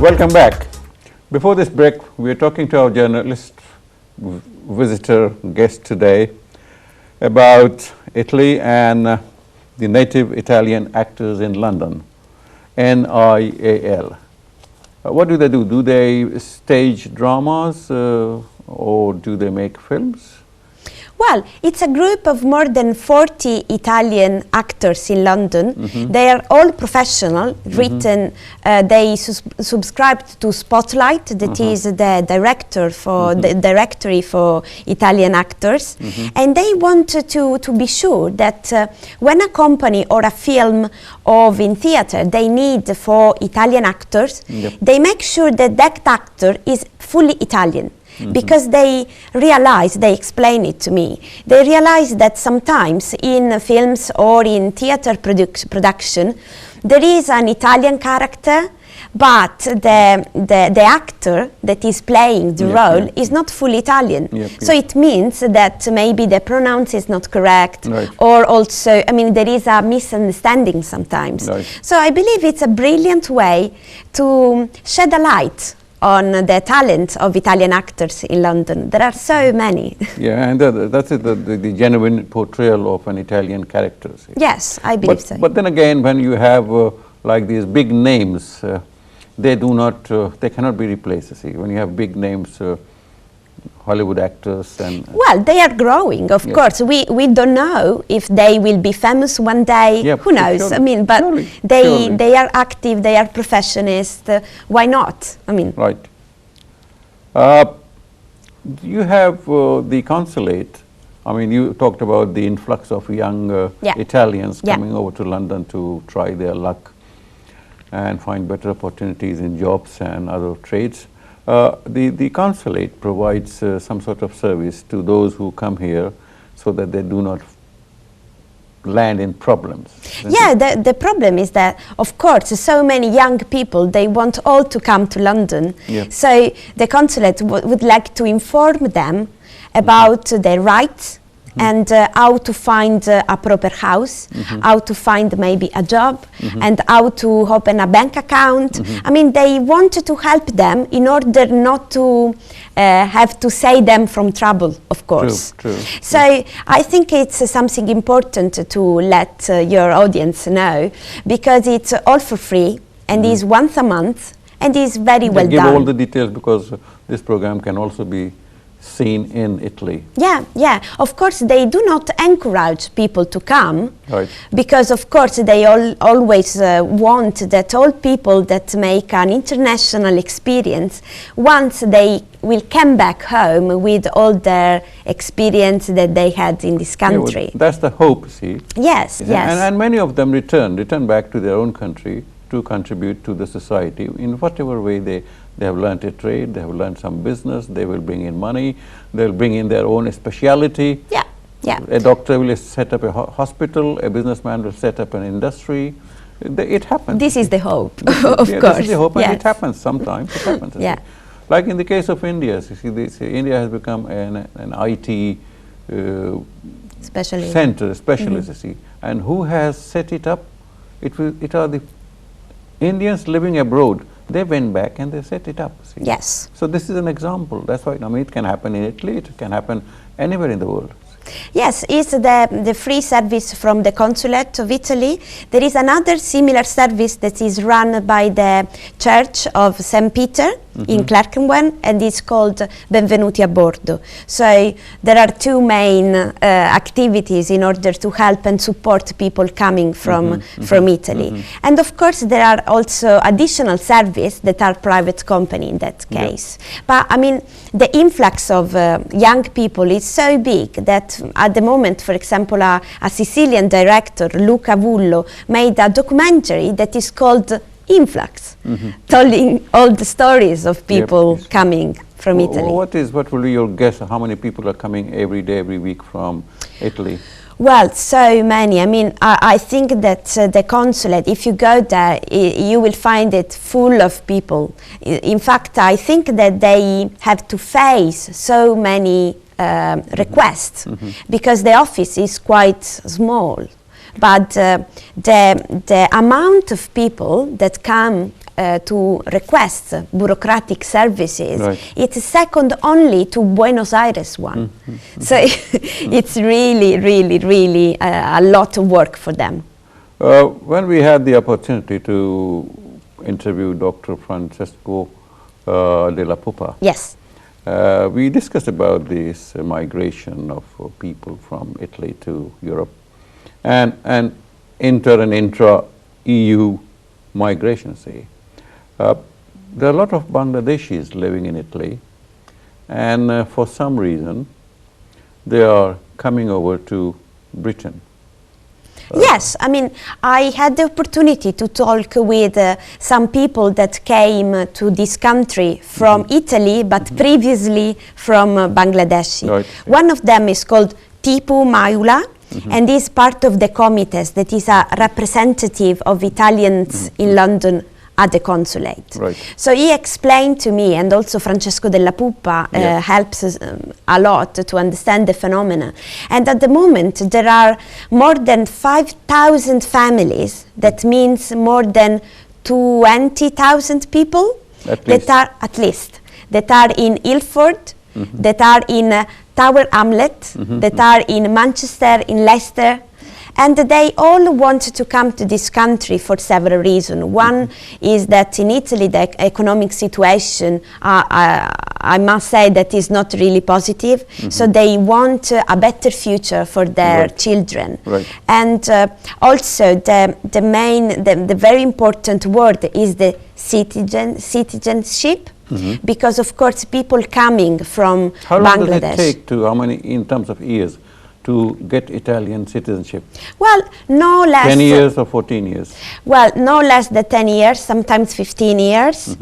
Welcome back. Before this break, we were talking to our journalist, visitor, guest today about Italy and the native Italian actors in London, NIAL. What do they do? Do they stage dramas or do they make films? Well, it's a group of more than 40 Italian actors in London. They are all professional, written, they subscribe to Spotlight, that is the director for the directory for Italian actors. And they want to be sure that when a company or a film or in theater they need for Italian actors, they make sure that that actor is fully Italian. Because they realize, they explain it to me, they realize that sometimes in films or in theater production there is an Italian character, but the actor that is playing the role is not fully Italian. So it means that maybe the pronouns is not correct, or also, I mean, there is a misunderstanding sometimes. So I believe it's a brilliant way to shed a light on the talent of Italian actors in London. There are so many. Yeah, and that's the genuine portrayal of an Italian character. See. Yes, I believe so. But then again, when you have like these big names, they do not, they cannot be replaced. See, when you have big names, Hollywood actors and... Well, they are growing, of course. We don't know if they will be famous one day. Who knows? Surely. I mean, but they are active, they are professionists. Why not? I mean... Right. You have the consulate. I mean, you talked about the influx of young Italians coming over to London to try their luck and find better opportunities in jobs and other trades. The consulate provides some sort of service to those who come here so that they do not land in problems. Yeah, the problem is that, of course, so many young people, they want all to come to London. So the consulate would like to inform them about their rights, and how to find a proper house, how to find maybe a job, and how to open a bank account. I mean, they want to help them in order not to have to save them from trouble, of course. True. So I think it's something important to let your audience know, because it's all for free and is once a month and is very well done. Give all the details, because this program can also be seen in Italy. Yeah. Of course, they do not encourage people to come, because of course they always want that all people that make an international experience, once they will come back home with all their experience that they had in this country. Well, that's the hope, see. Yes. And many of them return back to their own country to contribute to the society in whatever way they have learned a trade, they have learned some business, they will bring in money, they will bring in their own speciality. A doctor will set up a hospital, a businessman will set up an industry. It happens. This is the hope, of course. This is the hope, and it happens sometimes. It happens. Like in the case of India, you see, India has become an IT specialist, you see. And who has set it up? It are the Indians living abroad. They went back and they set it up. See? Yes. So this is an example. That's why, I mean, it can happen in Italy, it can happen anywhere in the world. Yes, it's the free service from the Consulate of Italy. There is another similar service that is run by the Church of St. Peter in Clerkenwell, and it's called Benvenuti a Bordo. So there are two main activities in order to help and support people coming from Italy. And of course there are also additional services that are private company in that case. But I mean, the influx of young people is so big that at the moment, for example, a Sicilian director, Luca Vullo, made a documentary that is called Influx, telling all the stories of people coming from Italy. What will be your guess? How many people are coming every day, every week from Italy? Well, so many. I mean, I think that the consulate, if you go there, you will find it full of people. In fact, I think that they have to face so many requests because the office is quite small. But the amount of people that come to request bureaucratic services, right. it's second only to Buenos Aires one. So it's really, really, really a lot of work for them. When we had the opportunity to interview Dr. Francesco della Pupa, yes, we discussed about this migration of people from Italy to Europe and inter and intra-EU migration, say. There are a lot of Bangladeshis living in Italy, and for some reason they are coming over to Britain. Yes, I mean, I had the opportunity to talk with some people that came to this country from Italy, but previously from Bangladesh. Right. One of them is called Tipu Maula, and is part of the committees that is a representative of Italians in London at the consulate. Right. So he explained to me, and also Francesco della Pupa helps us, a lot to understand the phenomena. And at the moment there are more than 5,000 families, that means more than 20,000 people that are that are in Ilford, that are in Tower Hamlet, that are in Manchester, in Leicester. And they all want to come to this country for several reasons. One is that in Italy the economic situation, I must say, that is not really positive. So they want a better future for their children. Right. And also the very important word is the citizenship. Because of course people coming from Bangladesh. How long does it take to, how many, in terms of years, to get Italian citizenship? Well, no less. 10 years or 14 years? Well, no less than 10 years, sometimes 15 years.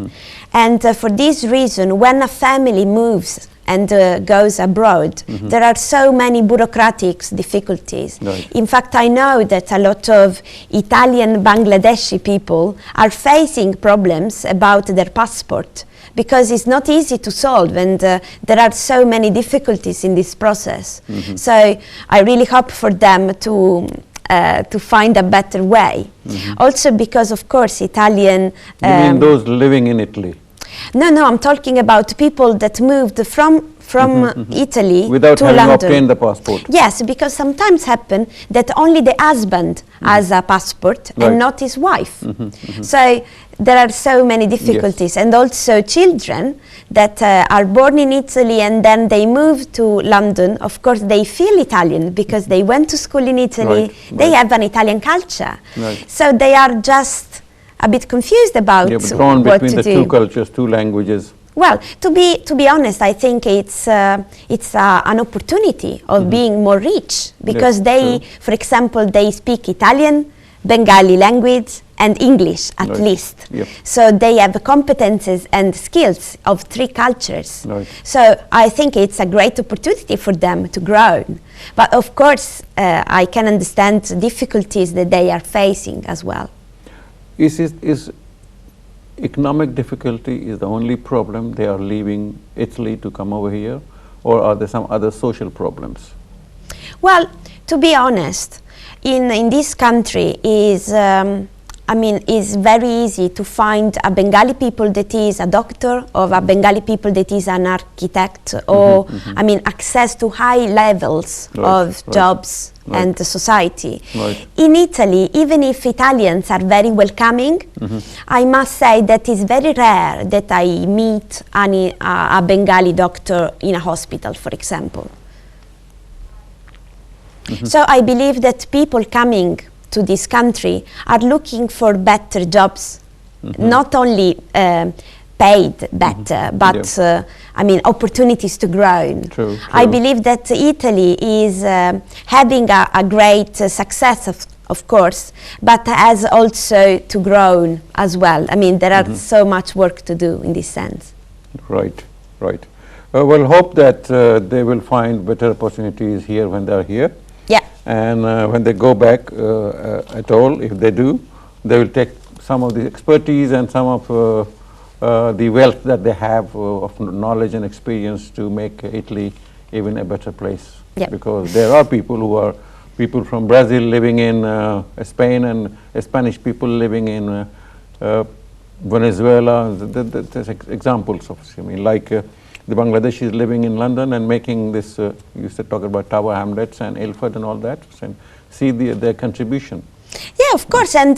And for this reason, when a family moves and goes abroad, there are so many bureaucratic difficulties. Right. In fact, I know that a lot of Italian Bangladeshi people are facing problems about their passport, because it's not easy to solve, and there are so many difficulties in this process. So I really hope for them to find a better way. Also because, of course, Italian... You mean those living in Italy? No, I'm talking about people that moved from Italy without to having London. obtained the passport? Yes, because sometimes happen that only the husband has a passport and not his wife. So there are so many difficulties. And also children that are born in Italy and then they move to London. Of course they feel Italian because they went to school in Italy. They have an Italian culture. So they are just a bit confused about what to do. Drawn between the two cultures, two languages. Well, to be honest, I think it's an opportunity of being more rich, because they, for example, they speak Italian, Bengali language, and English at least. So they have competences and skills of three cultures. So I think it's a great opportunity for them to grow. But of course, I can understand the difficulties that they are facing as well. Is economic difficulty is the only problem they are leaving Italy to come over here, or are there some other social problems? Well, to be honest, in this country is it's very easy to find a Bengali people that is a doctor, or a Bengali people that is an architect, or access to high levels of jobs and society. In Italy, even if Italians are very welcoming, I must say that it's very rare that I meet a Bengali doctor in a hospital, for example. So I believe that people coming to this country are looking for better jobs, not only paid better, but opportunities to grow. True. I believe that Italy is having a great success, of course, but has also to grow as well. There are so much work to do in this sense. Right. We'll hope that they will find better opportunities here when they're here. And when they go back at all, if they do, they will take some of the expertise and some of the wealth that they have of knowledge and experience to make Italy even a better place. Because there are people from Brazil living in Spain, and Spanish people living in Venezuela, there's examples of, I mean, like the Bangladeshis living in London and making this, you used to talk about Tower Hamlets and Ilford and all that, and see their contribution. Yeah, of course, and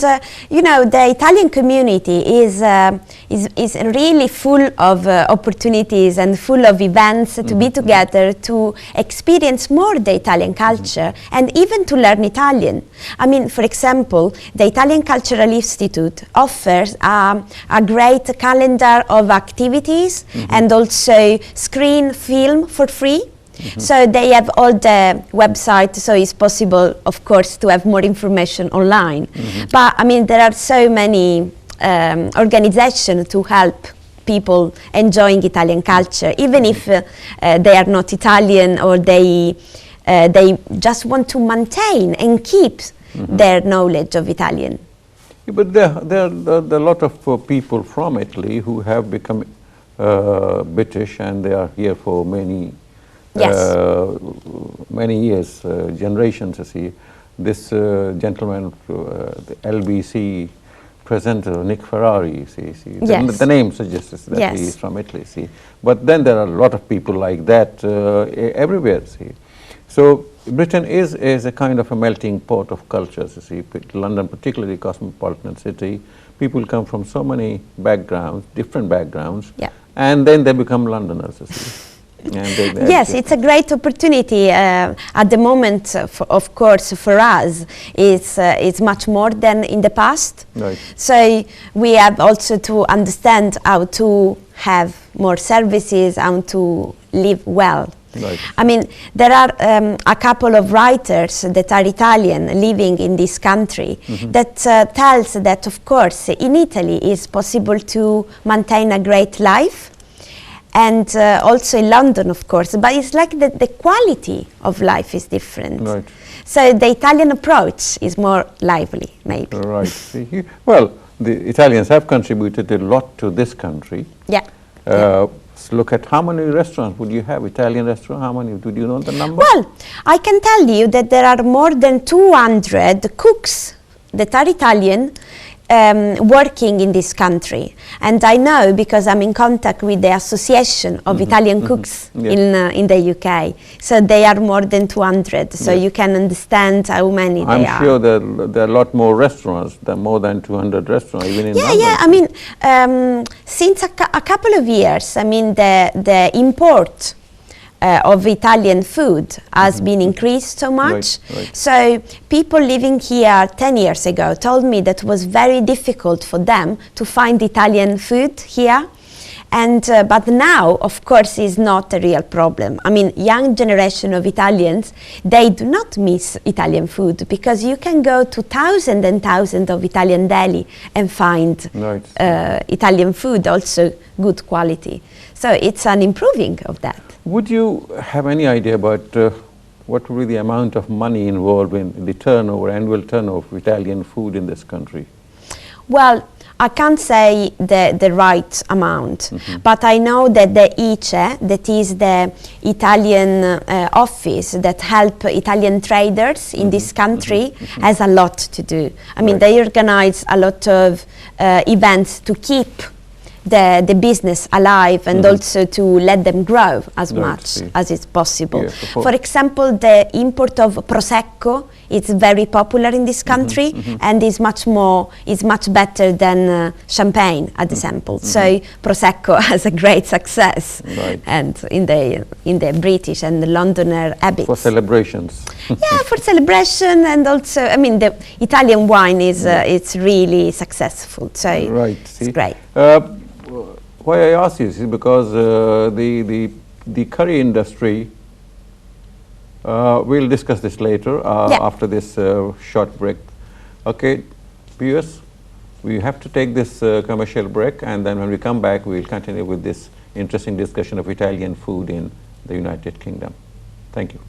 you know, the Italian community is really full of opportunities and full of events to be together, to experience more the Italian culture, and even to learn Italian. I mean, for example, the Italian Cultural Institute offers a great calendar of activities and also screen film for free. So they have all the website, so it's possible, of course, to have more information online. But I mean, there are so many organizations to help people enjoying Italian culture, even if they are not Italian, or they just want to maintain and keep their knowledge of Italian. Yeah, but there are a lot of people from Italy who have become British, and they are here for many years, generations. You see, this gentleman, the LBC presenter, Nick Ferrari, you see, the name suggests that he is from Italy. See, but then there are a lot of people like that everywhere. See, so Britain is a kind of a melting pot of cultures. You see, London, particularly cosmopolitan city, people come from so many backgrounds, different backgrounds, and then they become Londoners. You see. Yes, it's a great opportunity at the moment. Of course, for us, it's much more than in the past. Right. So we have also to understand how to have more services, how to live well. Right. I mean, there are a couple of writers that are Italian living in this country that tells that, of course, in Italy it's possible to maintain a great life. And also in London, of course, but it's like the quality of life is different. Right. So the Italian approach is more lively, maybe. Right. See, well, the Italians have contributed a lot to this country. Yeah. Look at how many restaurants would you have, Italian restaurants, how many, do you know the number? Well, I can tell you that there are more than 200 cooks that are Italian working in this country, and I know because I'm in contact with the Association of Italian Cooks in the UK. So they are more than 200. So you can understand how many they are. I'm sure there are a lot more restaurants. There are more than 200 restaurants, even in London. Yeah. I mean, since a couple of years, I mean, the import of Italian food has been increased so much. Right. So people living here 10 years ago told me that it was very difficult for them to find Italian food here. And but now, of course, is not a real problem. I mean, young generation of Italians, they do not miss Italian food, because you can go to thousands and thousands of Italian deli and find Italian food, also good quality. So it's an improving of that. Would you have any idea about what would be the amount of money involved in the turnover, annual turnover of Italian food in this country? Well, I can't say the right amount, but I know that the ICE, that is the Italian office that help Italian traders in this country, has a lot to do. I mean, they organize a lot of events to keep the business alive, and also to let them grow as much as is possible. For example, the import of Prosecco is very popular in this country, and is much better than champagne at the sample. So Prosecco has a great success, and in the British and the Londoner habits. For celebrations. Yeah, for celebration, and also, I mean, the Italian wine is it's really successful. So it's great. Why I ask you is because the curry industry, we'll discuss this later after this short break. Okay, viewers, we have to take this commercial break, and then when we come back, we'll continue with this interesting discussion of Italian food in the United Kingdom. Thank you.